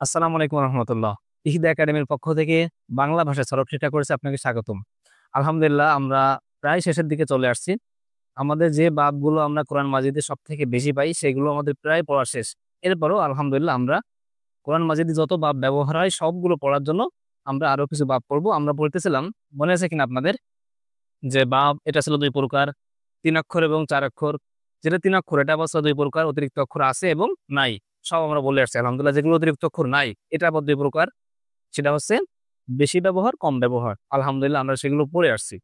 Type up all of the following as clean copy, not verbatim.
আসসালামু আলাইকুম রহমতুল্লাহ। ইহিদা একাডেমির পক্ষ থেকে বাংলা ভাষায় সরব শিক্ষা করেছে আপনাকে স্বাগতম। আলহামদুলিল্লাহ, আমরা প্রায় শেষের দিকে চলে আসছি। আমাদের যে বাবগুলো আমরা কোরআন মাজিদে সব থেকে বেশি পাই সেগুলো আমাদের প্রায় পড়া শেষ। এরপরও আলহামদুলিল্লাহ আমরা কোরআন মাজিদে যত বাব ব্যবহার হয় সবগুলো পড়ার জন্য আমরা আরো কিছু বাব পড়বো। আমরা পড়তেছিলাম, মনে আছে কিনা আপনাদের, যে বাব এটা ছিল দুই প্রকার, 3 অক্ষর এবং 4 অক্ষর। যেটা 3 অক্ষর এটা আবার ছিল দুই প্রকার, অতিরিক্ত অক্ষর আছে এবং নাই। সব আমরা বলে আসছি আলহামদুলিল্লাহ। যেগুলো অতিরিক্ত অক্ষর নাই এটা আবার দুই প্রকার, সেটা হচ্ছে বেশি ব্যবহার কম ব্যবহার। আলহামদুলিল্লাহ আমরা সেগুলো পড়ে আসছি।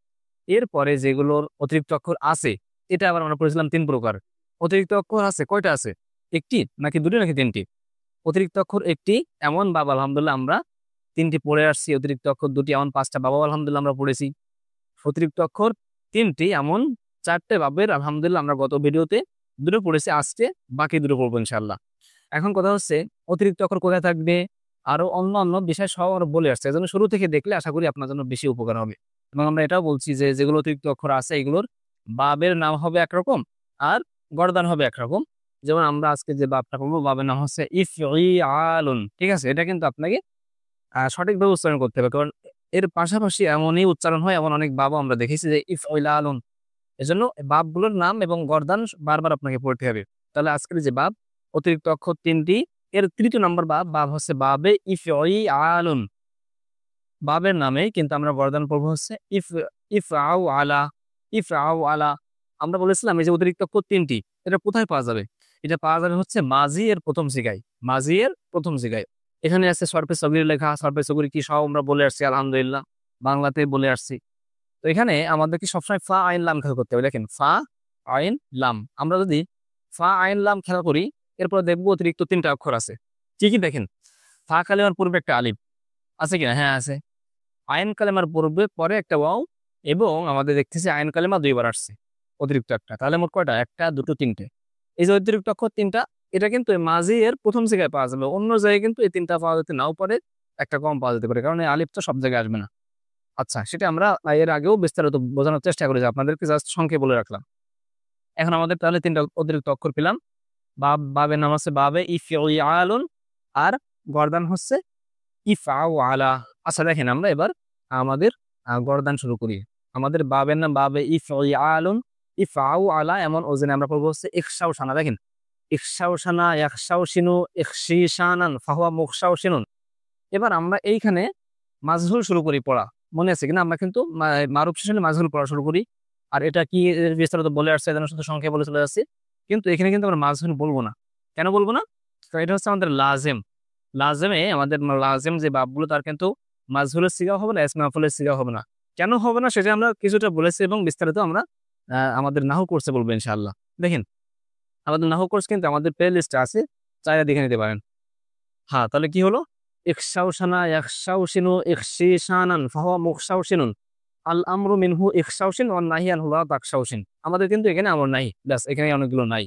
এরপরে যেগুলোর অতিরিক্ত অক্ষর আছে এটা আবার আমরা পড়েছিলাম 3 প্রকার। অতিরিক্ত অক্ষর আছে কয়টা আছে? একটি নাকি দুটি নাকি তিনটি? অতিরিক্ত অক্ষর একটি, এমন বাব আলহামদুলিল্লাহ আমরা তিনটি পড়ে আসছি। অতিরিক্ত অক্ষর দুটি, এমন 5টা বাবাও আলহামদুলিল্লাহ আমরা পড়েছি। অতিরিক্ত অক্ষর তিনটি, এমন 4টে বাবের আলহামদুলিল্লাহ আমরা গত ভিডিওতে দুটো পড়েছি, আজকে বাকি দুটো পড়বো ইনশাল্লাহ। এখন কথা হচ্ছে অতিরিক্ত অক্ষর কোথায় থাকবে, আরো অন্য অন্য বিষয় সব আমরা বলে আসছে। এজন্য শুরু থেকে দেখলে আশা করি আপনার জন্য বেশি উপকার হবে। এবং আমরা এটাও বলছি যে যেগুলো অতিরিক্ত অক্ষর আছে এগুলোর বাবের নাম হবে একরকম আর গর্দান হবে একরকম। যেমন আমরা আজকে যে বাবটা করবো, বাবের নাম হচ্ছে ইফইআলুন। ঠিক আছে, এটা কিন্তু আপনাকে সঠিকভাবে উচ্চারণ করতে হবে, কারণ এর পাশাপাশি এমনই উচ্চারণ হয়, এমন অনেক বাবও আমরা দেখেছি যে ইফইলালুন। এজন্য বাবগুলোর নাম এবং গর্দান বারবার আপনাকে পড়তে হবে। তাহলে আজকের যে বাব, অতিরিক্ত অক্ষর তিনটি, এর তৃতীয় নম্বর বাব, বাব হচ্ছে বাবে ইফইআলুন। বাবের নামে কিন্তু আমরা গর্দান পড়বো হচ্ছে ইফ ইফআউ আলা, ইফআউ আলা। আমরা বলেছিলাম এই যে অতিরিক্ত অক্ষর তিনটি, এটা কোথায় পাওয়া যাবে? এটা পাওয়া যাবে হচ্ছে মাজি এর প্রথম সিগায়। মাজি এর প্রথম সিগায় এখানে আছে সর্পে সগির লেখা। সর্পে সগির কি সব আমরা বলে আসছি আলহামদুলিল্লাহ, বাংলাতে বলে আসছি। তো এখানে আমাদেরকে সবসময় ফা আইন লাম খেয়াল করতে হবে। দেখেন, ফা আইন লাম, আমরা যদি ফা আইন লাম খেয়াল করি, এরপর দেখবো অতিরিক্ত 3টা অক্ষর আছে। কি কি দেখেন, ফা কালেমার পূর্বে একটা আলিফ আছে কিনা? হ্যাঁ আছে। আইন কালেমার পূর্বে পরে একটা ওয়াও, এবং আমাদের দেখতেছি আইন কালেমা দুইবার আসছে, অতিরিক্ত একটা। তাহলে মোট কয়টা? একটা, দুটো, তিনটে। এই যে অতিরিক্ত অক্ষর তিনটা, এটা কিন্তু এই মাঝি এর প্রথম জায়গায় পাওয়া যাবে। অন্য জায়গায় কিন্তু এই তিনটা পাওয়া যেতে নাও পারে, একটা কম পাওয়া যেতে পারে, কারণ এই আলিফ তো সব জায়গায় আসবে না। আচ্ছা, সেটা আমরা এর আগেও বিস্তারিত বোঝানোর চেষ্টা করেছি, আপনাদেরকে জাস্ট সংক্ষেপে বলে রাখলাম। এখন আমাদের তাহলে 3টা অতিরিক্ত অক্ষর পেলাম। বাবের নাম হচ্ছে বাবে ইফআলুন, আর গর্দান হচ্ছে ইফআউ আলা। আচ্ছা দেখেন, আমরা এবার আমাদের গর্দান শুরু করি। আমাদের বাবের নাম বাবে ইফআলুন, ইফআউ আলা, এমন ওজনে আমরা পড়বো হচ্ছে ইখশাও সানা। দেখেন, ইখশাও সানা, ইয়াখশাও শিনু, ইখশিশানান, ফাহুয়া মুখশাও শিনুন। এবার আমরা এইখানে মাজহুল শুরু করি পড়া, মনে আছে কিনা? আমরা কিন্তু মারুফ শেষে মাজহুল পড়া শুরু করি। আর এটা কি এর বিস্তারিত বলে আসছে, এজন্য শুধু সংখ্যা বলে চলে যাচ্ছি। কিন্তু এখানে কিন্তু আমরা মাজহুল বলবো না। কেন বলবো না? কারণ এটা হচ্ছে আমাদের লাজেম। লাজেমে আমাদের লাজেম যে বাবগুলো, তার কিন্তু মাজহুলের সিগা হবে না, ইসমে মাফউলের সিগা হবে না। কেন হবে না সেটা আমরা কিছুটা বলেছি, এবং বিস্তারিত আমরা আমাদের নাহু কোর্সে বলবো ইনশাআল্লাহ। দেখেন, আমাদের নাহু কোর্স কিন্তু আমাদের প্লে লিস্টে আছে, চাইলে দেখে নিতে পারেন। হ্যাঁ, তাহলে কি হলো? ইখশাওশানা, ইয়াখশাওশিনু, ইখশিশানান, ফাহুয়া মুখশাওশিনুন। আল আমরু মিনহু ইখশাওশিন ওয়ান নাহি আনহু লা তাখশাওশিন। আমাদের কিন্তু এখানে আমর নাই, ব্যাস এখানে অনেকগুলো নাই।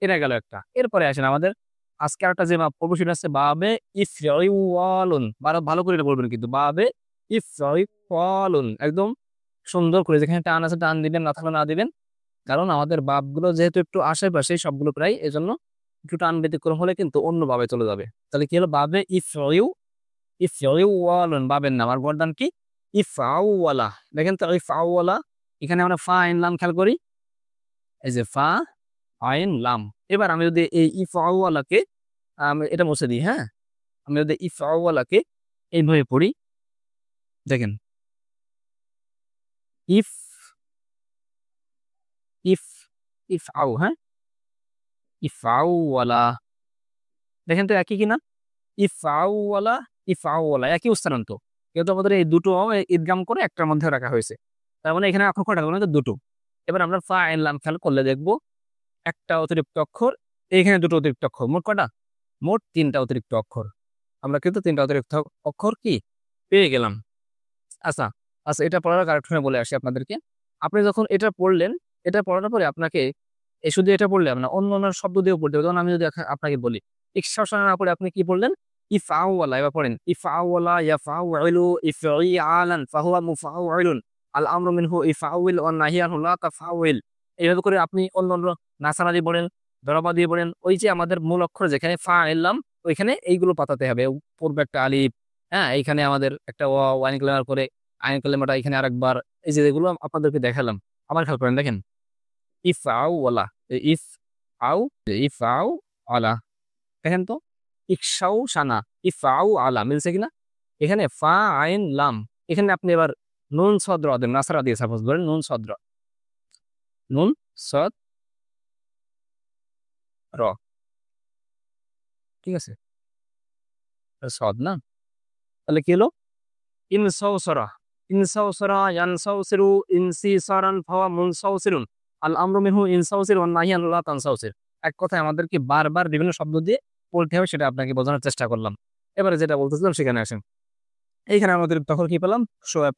এটা গেল একটা। এরপরে আসেন আমাদের আজকে আরেকটা যে বাব পড়বো, সেটা হচ্ছে বাবে ইফইওয়ালুন। ভালো করে এটা বলবেন কিন্তু, বাবে ইফইওয়ালুন, একদম সুন্দর করে। যেখানে টান আছে টান দিবেন, না থাকলে না দিবেন। কারণ আমাদের বাবগুলো যেহেতু একটু আশেপাশে সবগুলো প্রায়, এজন্য একটু টান ব্যতিক্রম হলে কিন্তু অন্য ভাবে চলে যাবে। তাহলে কি হলো? বাবে ইফইউওয়ালুন, বাবের নাম। আর গর্দান কি? ইফআউওয়ালা। দেখেন তো, ইফআউওয়ালা, এখানে আমরা ফা আইন লাম খেয়াল করি। এই যে ফা আইন লাম। এবার আমি যদি এই ইফআউওয়ালাকে আমি এটা মুছে দিই, হ্যাঁ, আমি যদি ইফআউওয়ালাকে এইভাবে পড়ি, দেখেন, ইফ ইফ ইফআউ, হ্যাঁ, ইফআউওয়ালা। দেখেন তো একই কিনা? ইফআউওয়ালা, ইফআউওয়ালা, একই উচ্চারণ তো। কিন্তু আমাদের এই দুটো ঈদগাম করে একটার মধ্যে রাখা হয়েছে। তার মানে এখানে অক্ষর কয়টা? মানে দুটো। এবার আমরা ফা আইন লাম খেয়াল করলে দেখবো একটা অতিরিক্ত অক্ষর, এইখানে দুটো অতিরিক্ত অক্ষর, মোট কটা? মোট 3টা অতিরিক্ত অক্ষর। আমরা কিন্তু 3টা অতিরিক্ত অক্ষর কি পেয়ে গেলাম। আচ্ছা, আচ্ছা, এটা পড়ার কারেকশনে বলে আসি আপনাদেরকে। আপনি যখন এটা পড়লেন, এটা পড়ার পরে আপনাকে শুধু এটা পড়লে হবে না, অন্য অন্য শব্দ দিয়েও পড়তে হবে। যেমন আমি যদি আপনাকে বলি ইকশাশনা না পড়ে আপনি কি পড়লেন? ইফআউওয়ালা। এবার পড়েন ইফআউওয়ালা, ইয়াফআউলু, ইফইআলান, ফাহুয়া মুফআউলুন, আল আমরু মিনহু ইফআউল ওয়ান নাহি আনহু লা তাফআউল। এইভাবে করে আপনি অন্য অন্য নাসারা দিয়ে পড়েন, দরাবা দিয়ে পড়েন। ওই যে আমাদের মূল অক্ষর যেখানে ফা এলাম, ওইখানে এইগুলো পাতাতে হবে। পূর্বে একটা আলিফ, হ্যাঁ, এইখানে আমাদের একটা ওয়াও, আইন কালেমার পরে আইন কালেমাটা এখানে আরেকবার। এই যে এগুলো আপনাদেরকে দেখালাম, আবার খেয়াল করেন, দেখেন ইফ আউ ওয়ালা, ইফ আউ, ইফ আউ আলা, দেখেন তো ইকসাউ সানা, ইফ আউ আলা মিলছে কিনা? এখানে ফা আইন লাম, এখানে আপনি এবার নুন সদ্র দেন, নাসারা দিয়ে সাপোজ ধরেন নুন সদ্র, নুন সদ র, ঠিক আছে, সদ না, তাহলে কি হলো ইনসাউসরা, ইনসাউসরা ইয়ানসাউসিরু ইনসিসারান ফাওয়া মুনসাউসিরুন, আল আমরু মিনহু ইনসাউসির ওয়ান নাহি আন লা তানসাউসির। এক কথায় আমাদেরকে বারবার বিভিন্ন শব্দ দিয়ে পড়তে হবে, সেটা আপনাকে বোঝানোর চেষ্টা করলাম। এবারে যেটা বলতেছিলাম সেখানে আসেন। এইখানে আমাদের তখন কি পেলাম,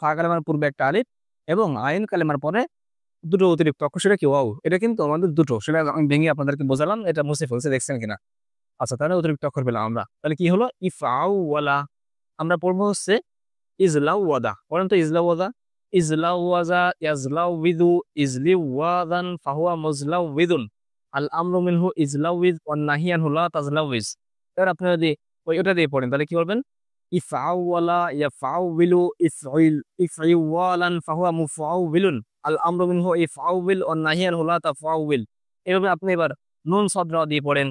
ফা কালেমার পূর্বে একটা আলিফ এবং আইন কালেমার পরে দুটো অতিরিক্ত অক্ষর, সেটা কি ওয়াও, এটা কিন্তু আমাদের দুটো, সেটা আমি ভেঙে আপনাদেরকে বোঝালাম, এটা মুছে ফেলছে, দেখছেন কিনা? আচ্ছা, তাহলে অতিরিক্ত অক্ষর পেলাম আমরা, তাহলে কি হলো ইফআউ ওয়ালা। আমরা পড়বো হচ্ছে ইজলাউ ওয়াদা, বলেন তো ইজলাউ ওয়াদা, ইজলাউ ওয়াজা ইয়াজলাউ উইদু ইজলি ওয়াদান ফাহুয়া মুজলাউ উইদুন, আল আমরু মিনহু ইজলাউ উইদ ওয়ান নাহি আনহু লা তাজলাউ উইজ। এবার আপনারা যদি ওটা দিয়ে পড়েন তাহলে কি বলবেন, ইফআউ ওয়ালা ইয়াফআউ উইলু ইফইল ইফইউ ওয়ালান ফাহুয়া মুফআউ উইলুন, আল আমরু মিনহু ইফআউ উইল ওয়ান নাহি আনহু লা তাফআউ উইল। এভাবে আপনি এবার নুন সদরা দিয়ে পড়েন,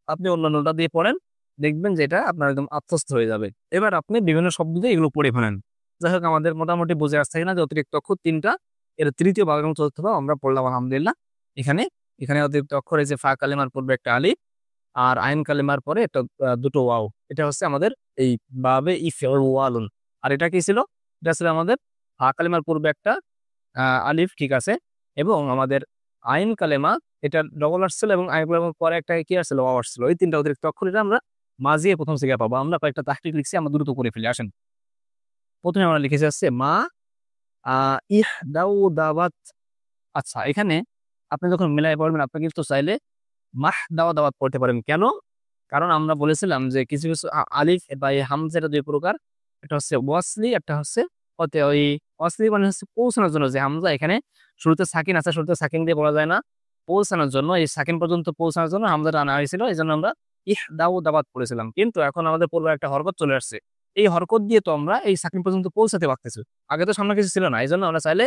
আপনি অন্যান্যটা দিয়ে পড়েন, দেখবেন যে এটা আপনার একদম আত্মস্থ হয়ে যাবে। এবার আপনি বিভিন্ন শব্দ দিয়ে এগুলো পড়ে ফেলেন। যাই হোক, আমাদের মোটামুটি বুঝে আসছে কিনা যে অতিরিক্ত অক্ষর তিনটা, এর তৃতীয় ভাগ এবং চতুর্থ ভাগ আমরা পড়লাম আলহামদুলিল্লাহ। এখানে এখানে অতিরিক্ত অক্ষর এই যে ফা কালিমার পূর্বে একটা আলিফ আর আইন কালিমার পরে একটা দুটো ওয়াও, এটা হচ্ছে আমাদের এই বাবে ইফআলুন। আর এটা কি ছিল, এটা ছিল আমাদের ফা কালিমার পূর্বে একটা আলিফ, ঠিক আছে, এবং আমাদের আইন কালেমা এটা ডবল আসছিল এবং আইন কালেমার পরে একটা কি আসছিল, ওয়াও আসছিল। এই তিনটা অতিরিক্ত অক্ষর, এটা আমরা মাজিয়ে প্রথম থেকে পাবো। আমরা কয়েকটা তাহকিক লিখছি, আমরা দ্রুত করে ফেলি, আসেন। প্রথমে আমরা লিখেছি হচ্ছে মা ইহ দাউ দাওয়াত। আচ্ছা, এখানে আপনি যখন মিলাই পড়বেন আপনি কিন্তু চাইলে মাহ দাওয়া দাওয়াত পড়তে পারেন। কেন? কারণ আমরা বলেছিলাম যে কিছু কিছু আলিফ বা এই হামজা, এটা দুই প্রকার, একটা হচ্ছে ওয়াসলি, একটা হচ্ছে ওই ওয়াসলি মানে হচ্ছে পৌঁছানোর জন্য যে হামজা, এখানে শুরুতে সাকিন আছে, শুরুতে সাকিন দিয়ে বলা যায় না, পৌঁছানোর জন্য, এই সাকিন পর্যন্ত পৌঁছানোর জন্য হামজাটা আনা হয়েছিল, এই জন্য আমরা ইহ দাউ দাওয়াত পড়েছিলাম। কিন্তু এখন আমাদের পূর্বে একটা হরকত চলে আসছে, এই হরকত দিয়ে তো আমরা এই সাকিন পর্যন্ত পৌঁছাতে পারতেছি, আগে তো সামনে কিছু ছিল না, এই জন্য আমরা চাইলে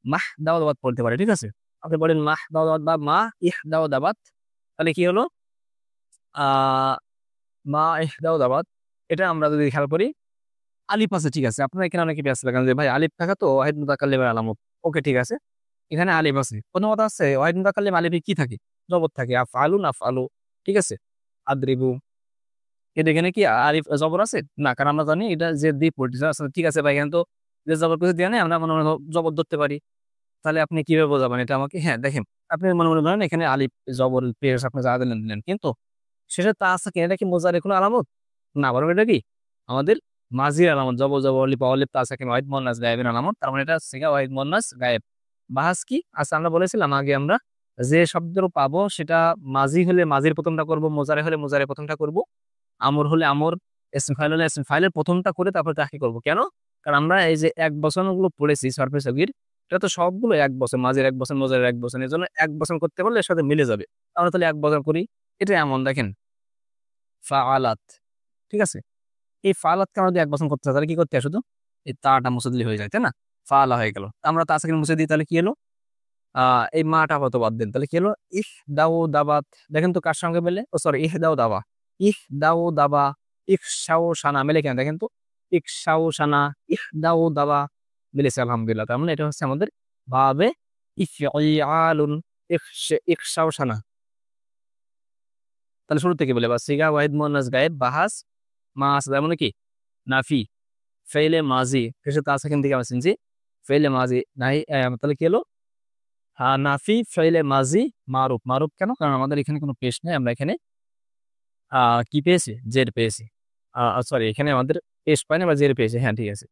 মাহ দাও দাবাত পড়তে পারি, ঠিক আছে। আপনি বলেন মাহ দাও দাবাত বা মা ইহ দাও দাবাত, তাহলে কি হলো আহ মা ইহ দাও দাবাত। এটা আমরা যদি খেয়াল করি আলিফ আছে, ঠিক আছে, আপনারা এখানে অনেকে ব্যস্ত লাগান যে ভাই আলিফ থাকা তো ওয়াহিদ মুতাকাল্লিমের আলামত, ওকে ঠিক আছে, এখানে আলিফ আছে, কোনো কথা আছে ওয়াহিদ মুতাকাল্লিম আলিফে কি থাকে, জবর থাকে, আফআলু নাফআলু, ঠিক আছে, আদ্রিবু, এটা এখানে কি আলিফ জবর আছে না, কারণ আমরা জানি এটা যে দ্বীপ পড়তেছে, আচ্ছা ঠিক আছে ভাই, এখানে তো যে জবর কিছু দিয়ে নেই, আমরা মনে মনে জবর ধরতে পারি। তাহলে আপনি কিভাবে বোঝাবেন এটা আমাকে? হ্যাঁ, দেখেন, আপনি মনে মনে ধরেন এখানে আলিফ জবর পেশ আপনি যা দিলেন দিলেন, কিন্তু শেষে তা আছে কিনা, এটা কি মোজারের কোনো আলামত না, বরং এটা কি আমাদের মাজির আলামত, জবর জবর অলিফ অলিফ তা আছে কিনা ওয়াহিদ মুন্নাস গায়েবের আলামত, তার মানে এটা সিগা ওয়াহিদ মুন্নাস গায়েব। বাহাস কি আচ্ছা, আমরা বলেছিলাম আগে আমরা যে শব্দ পাবো সেটা মাজি হলে মাজির প্রথমটা করব, মোজারে হলে মোজারে প্রথমটা করব, আমর হলে আমর, ইসম ফাইল হলে ইসম ফাইলের প্রথমটা করে তারপর তাহকিক করব। কেন? কারণ আমরা এই যে এক বচনগুলো পড়েছি সরফে সগীর, এটা তো সবগুলো এক বছর, মাঝের এক বছর, মোজারের এক বছর, এই জন্য এক বছর করতে পারলে এর সাথে মিলে যাবে। আমরা তাহলে এক বছর করি, এটা এমন দেখেন ফাআলাত, ঠিক আছে, এই ফাআলাতকে আমরা যদি এক বছর করতে চাই তাহলে কি করতে হয়, শুধু এই তাটা মুছে দিলে হয়ে যায়, তাই না, ফাআলা হয়ে গেল। আমরা তা সাকিন মুছে দিই, তাহলে কি হলো এই মাটা হয়তো বাদ দেন, তাহলে কি হলো ইহ দাও দাবাত। দেখেন তো কার সঙ্গে মেলে, ও সরি, ইহ দাও দাবা, ইহ দাও দাবা, ইকসাও সানা মেলে কেন, দেখেন তো ইকসাও সানা, ইহ দাও দাবা মিলেছে আলহামদুলিল্লাহ। তার মানে এটা হচ্ছে আমাদের ভাবে ইফআলুন, ইকসাও সানা। তাহলে শুরু থেকে বলে বা সিগা ওয়াহিদ মুন্নাস গায়েব বাহাস মা আছে, তার মানে কি নাফি ফেইলে মাজি, শেষে তা সেকেন্ড দিকে আমরা চিনছি ফেইলে মাজি নাই, তাহলে কি হলো হ্যাঁ নাফি ফেইলে মাজি মারুফ। মারুফ কেন? কারণ আমাদের এখানে কোনো পেশ নেই, আমরা এখানে কি পেয়েছি, জের পেয়েছি, সরি এখানে আমাদের পেশ পাইনি, আমরা জের পেয়েছি, হ্যাঁ ঠিক আছে।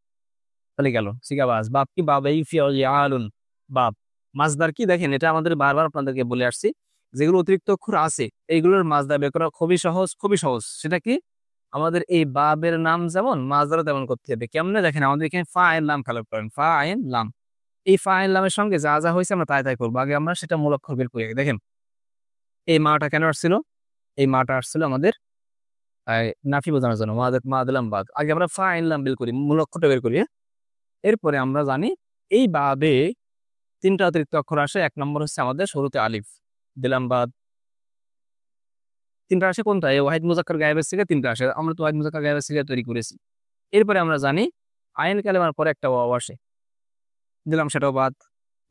তাহলে গেল সিগাবাজ বাপ কি বাব আলুন বাপ। মাছদার কি দেখেন, এটা আমাদের বারবার আপনাদেরকে বলে আসছি, যেগুলো অতিরিক্ত অক্ষর আছে এইগুলোর মাছদার বের করা খুবই সহজ, খুবই সহজ। সেটা কি আমাদের এই বাবের নাম যেমন মাছদারও তেমন করতে হবে। কেমনে দেখেন, আমাদের এখানে ফা আইন লাম খেয়াল করেন, ফা আইন লাম, এই ফা আইন লামের সঙ্গে যা যা হয়েছে আমরা তাই তাই করবো, আগে আমরা সেটা মূল অক্ষর বের করি। দেখেন এই মাটা কেন আসছিল, এই মাটা আসছিল আমাদের নাফি বোঝানোর জন্য মা দিলাম বাদ, আগে আমরা ফা আইন লাম বের করি, মূল অক্ষরটা বের করি। এরপরে আমরা জানি এই বাবে 3টা অতিরিক্ত অক্ষর আসে। 1 নম্বর হচ্ছে আমাদের শুরুতে আলিফ, দিলাম বাদ। 3টা আসে কোনটা? এই ওয়াহিদ মুজাক্কার গায়েবের সিগা 3টা আসে, আমরা তো ওয়াহিদ মুজাক্কার গায়েবের সিগা তৈরি করেছি। এরপরে আমরা জানি আইন কালেমার পরে একটা ওয়াও আসে, দিলাম সেটাও বাদ।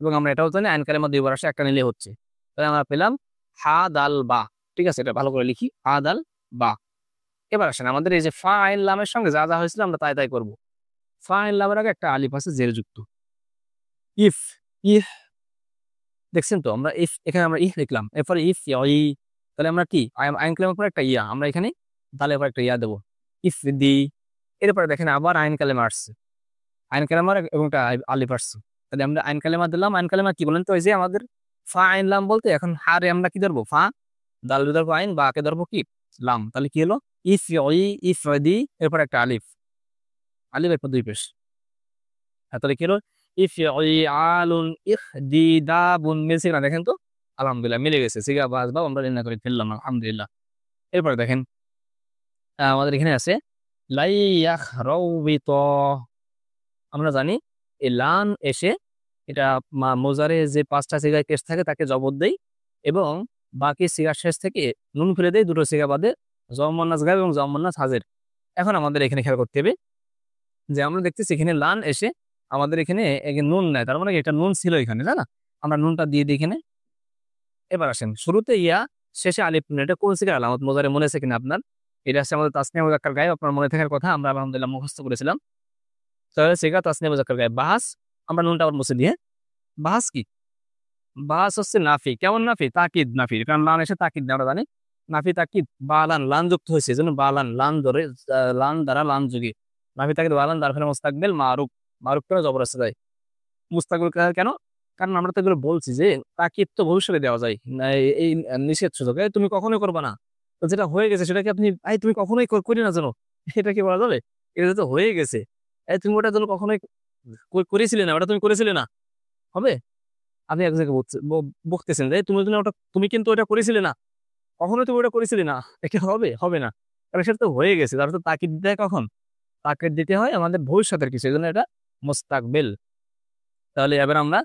এবং আমরা এটাও জানি আইন কালেমা 2বার আসে, একটা নিলে হচ্ছে। তাহলে আমরা পেলাম হা দাল বা। ঠিক আছে, এটা ভালো করে লিখি, হা দাল বা। এবার আসেন আমাদের এই যে ফা আইন লামের সঙ্গে যা যা হয়েছিল আমরা তাই তাই করবো। ফা আইন লামের আগে একটা আলিফ আছে জের যুক্ত, ইফ। ইফ দেখছেন তো, আমরা ইফ, এখানে আমরা ইফ লিখলাম, এরপরে ইফ ই, তাহলে আমরা কি আইন কালেমার পরে একটা ইয়া, আমরা এখানে তাহলে এবার একটা ইয়া দেবো, ইফ দি। এরপরে দেখেন আবার আইন কালেমা আসছে, আইন কালেমার এবং একটা আলিফ আসছে। তাহলে আমরা আইন কালেমা দিলাম। আইন কালেমা কি বলেন তো? ওই যে আমাদের ফা আইন লাম বলতে এখন হারে আমরা কি ধরবো? ফা, দাল ধরবো আইন, বা কে ধরবো কি লাম। তাহলে কি হলো? ইফ ই, ইফ দি, এরপর একটা আলিফ, আলিফ এরপর 2 পেশ। তাহলে কি হলো? ইফ ই আলুন ইখ দি দাবুন, মিলছে কিনা দেখেন তো? আলহামদুলিল্লাহ মিলে গেছে, সিগা বা আসবাব আমরা নির্ণয় করে ফেললাম, আলহামদুলিল্লাহ। এরপরে দেখেন আমাদের এখানে আছে লাই ইয়াখরাউবিত। আমরা জানি এই লান এসে এটা মোজারে যে 5টা সিগায় কেস থাকে তাকে জবর দেই, এবং বাকি সিগার শেষ থেকে নুন ফেলে দেয়, 2টো সিগা বাদে, জমন্নাস গায়েব এবং জমন্নাস হাজের। এখন আমাদের এখানে খেয়াল করতে হবে যে আমরা দেখতেছি এখানে লান এসে আমাদের এখানে নুন নেয়, তার মানে এটা নুন ছিল এখানে, তাই না? আমরা নুনটা দিয়ে দিই এখানে। এবার আসেন শুরুতে ইয়া, শেষে আলিফ, এটা কোন সিগার আলামত মোজারে মনে আছে কিনা আপনার? এটা হচ্ছে আমাদের তাসনিয়া মুজাক্কার গায়েব, আপনার মনে থাকার কথা, আমরা আলহামদুলিল্লাহ মুখস্থ করেছিলাম। তাহলে সিগা তাসনিয়া মুজাক্কার গায়েব বাহাস, আমরা নুনটা আবার মুছে দিয়ে। বাহাস কি? বাহাস হচ্ছে নাফি। কেমন নাফি? তাকিদ নাফি, কারণ লান এসে তাকিদ দেয়, আমরা জানি নাফি তাকিদ। বালান, লান যুক্ত হয়েছে, এই জন্য বালান, লান ধরে, লান দ্বারা লান যুগী নাফি তাকিদ বালান, তার ফলে মুস্তাকবিল মারুফ, মারুফ কেন জবর আসতে যায়? মুস্তাকবিল কেন? কারণ আমরা তো এগুলো বলছি যে তাকিদ তো ভবিষ্যতে দেওয়া যায় না, এই নিষেধ সুযোগ, তুমি কখনোই করবা না। তো যেটা হয়ে গেছে সেটাকে আপনি তুমি কখনোই করি না জানো, এটা কি বলা যাবে? এটা তো হয়ে গেছে, তুমি ওটার জন্য কখনোই করেছিলে না, ওটা তুমি করেছিলে না, হবে? আপনি এক জায়গায় বকতেছেন যে তুমি ওটা, তুমি কিন্তু ওটা করেছিলে না, কখনোই তুমি ওটা করেছিলে না, এটা হবে? হবে না, কারণ সেটা তো হয়ে গেছে। তার তো তাকিদ দেয় কখন? তাকিদ দিতে হয় আমাদের ভবিষ্যতের কিছু, এই জন্য এটা মুস্তাকবিল। তাহলে এবার আমরা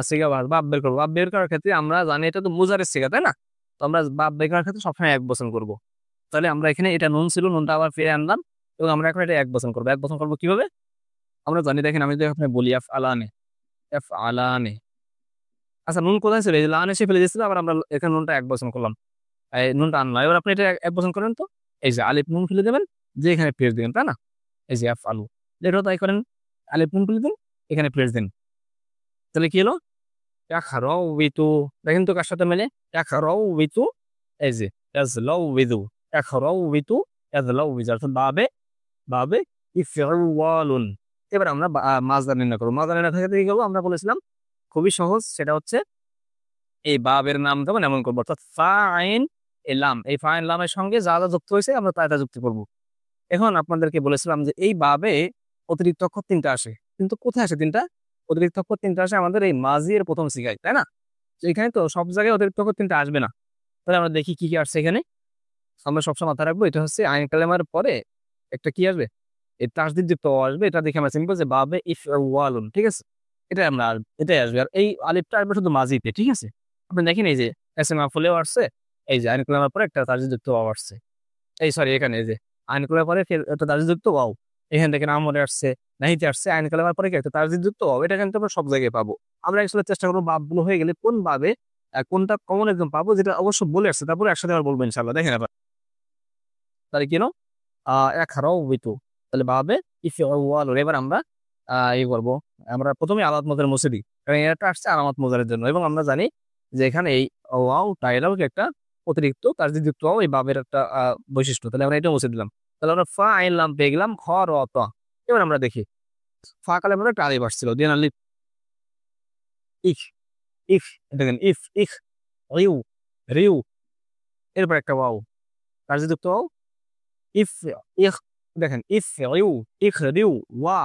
সিগা বাপ বের করবো। বাপ বের করার ক্ষেত্রে আমরা জানি এটা তো মুজারের সিগা, তাই না? তো আমরা বাপ বের করার ক্ষেত্রে সবসময় 1 বচন করবো। তাহলে আমরা এখানে এটা নুন ছিল, নুনটা আবার ফিরে আনলাম, এবং আমরা এখন এটা 1 বচন করবো। 1 বচন করবো কিভাবে? আমরা জানি, দেখেন আমি যদি আপনি বলি এফ আলানে, এফ আলানে। আচ্ছা, নুন কোথায় ছিল? এই যে লান এসে ফেলে দিয়েছিল, আবার আমরা এখানে নুনটা 1 বচন করলাম, এই নুনটা আনলাম। এবার আপনি এটা 1 বচন করেন তো, এই যে আলিফ নুন ফেলে দেবেন, যে এখানে প্লেস দিবেন, তাই না? এই যে এফ আলু, এটাও তাই করেন, আলিফ নুন ফেলে দেন, এখানে প্লেস দিন। তাহলে কি হলো? ইয়াখরাউবিতু, দেখেন তো কার সাথে মেলে? ইয়াখরাউবিতু, এই যে ইয়াজলাউবিদু, ইয়াখরাউবিতু ইয়াজলাউবিজু, অর্থাৎ বাবে, বাবে ইফআলুন। এবার আমরা মাজদার নির্ণয় করবো। মাজদার নির্ণয় থেকে কি করবো? আমরা বলেছিলাম খুবই সহজ, সেটা হচ্ছে এই বাবের নাম যেমন এমন করবো, অর্থাৎ ফাইন এই লাম, এই ফাইন লামের সঙ্গে যা যা যুক্ত হয়েছে আমরা তা যুক্ত করবো। এখন আপনাদেরকে বলেছিলাম যে এই বাবে অতিরিক্ত অক্ষর 3টা আসে, কিন্তু কোথায় আসে 3টা অতিরিক্ত অক্ষর? 3টা আসে আমাদের এই মাজি এর প্রথম সিগায়, তাই না? তো এখানে তো সব জায়গায় অতিরিক্ত অক্ষর 3টা আসবে না। তাহলে আমরা দেখি কি কি আসছে এখানে। আমরা সবসময় মাথায় রাখবো, এটা হচ্ছে আইন কালেমার পরে একটা কি আসবে? এই তাসদিদ যুক্ত আসবে, এটা দেখে আমরা চিনবো যে বাবে ইফআলুন, ঠিক আছে? এটাই আমরা, এটাই আসবে। আর এই আলিফটা আসবে শুধু মাজিতে, ঠিক আছে? আপনি দেখেন এই যে এসএম ফুলেও আসছে, এই যে আইন কালেমার পরে একটা তাসদিদ যুক্ত আসছে, এই সরি এখানে এই যে আইন কালেমার পরে একটা তাসদিদ যুক্ত ওয়াও, এখানে দেখেন আমরে আসছে, নাহিতে আসছে, আইন কালেমার পরে কি একটা তাসদিদ যুক্ত ওয়াও, এটা কিন্তু আমরা সব জায়গায় পাবো। আমরা আসলে চেষ্টা করবো বাবগুলো হয়ে গেলে কোন ভাবে কোনটা কমন একদম পাবো, যেটা অবশ্য বলে আসছে, তারপরে একসাথে আবার বলবো ইনশাল্লাহ। দেখেন আবার তাহলে কি ইয়াখরাউবিতু, তাহলে ভাবে ইফআলু। এবার আমরা এই করবো, আমরা প্রথমে আলামত মোজার মুছে দিই, কারণ এটা আসছে আলামত মোজারের জন্য, এবং আমরা জানি যে এখানে এই ওয়াও টাইলাও একটা অতিরিক্ত তাসদিদযুক্ত ওয়াও, এই বাবের একটা বৈশিষ্ট্য। তাহলে আমরা এটা মুছে দিলাম। তাহলে আমরা ফা আইন লাম পেয়ে গেলাম, খ র ত। এবার আমরা দেখি ফা কালে আমাদের একটা আলিফ আসছিল, দিয়ে আলিফ, ইফ, ইফ, দেখেন ইফ, ইফ, রিউ, রিউ, এরপর একটা ওয়াও, তাসদিদযুক্ত ওয়াও, ইফ, ইখ, দেখেন ইফ রিউ, ইখ রিউ ওয়া,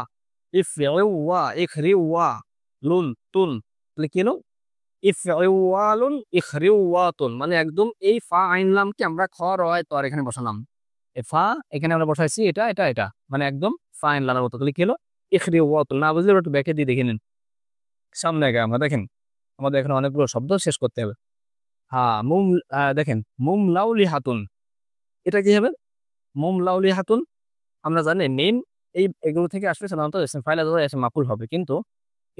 ইফ রিউ ওয়া, ইখ রিউ ওয়া, লুন তুন। তাহলে কি হলো? ইফআলুন ইখরিওয়াতুন, মানে একদম এই ফা আইন লামকে আমরা খ র ত এখানে বসালাম, ফা এখানে আমরা বসাইছি এটা এটা এটা মানে একদম ফাইন লানার মতো। তাহলে কি হলো ইখরি ওয়াতুন। না বুঝলে একটু ব্যাকে দিয়ে দেখে নিন সামনে আগে আমরা দেখেন আমাদের এখানে অনেকগুলো শব্দ শেষ করতে হবে। হ্যাঁ দেখেন মুম লাউলি হাতুন, এটা কি হবে মুম লাউলি হাতুন। আমরা জানি মিম এগুলো থেকে আসলে সাধারণত ইসমি ফাইল অথবা ইসমি মাফুল হবে, কিন্তু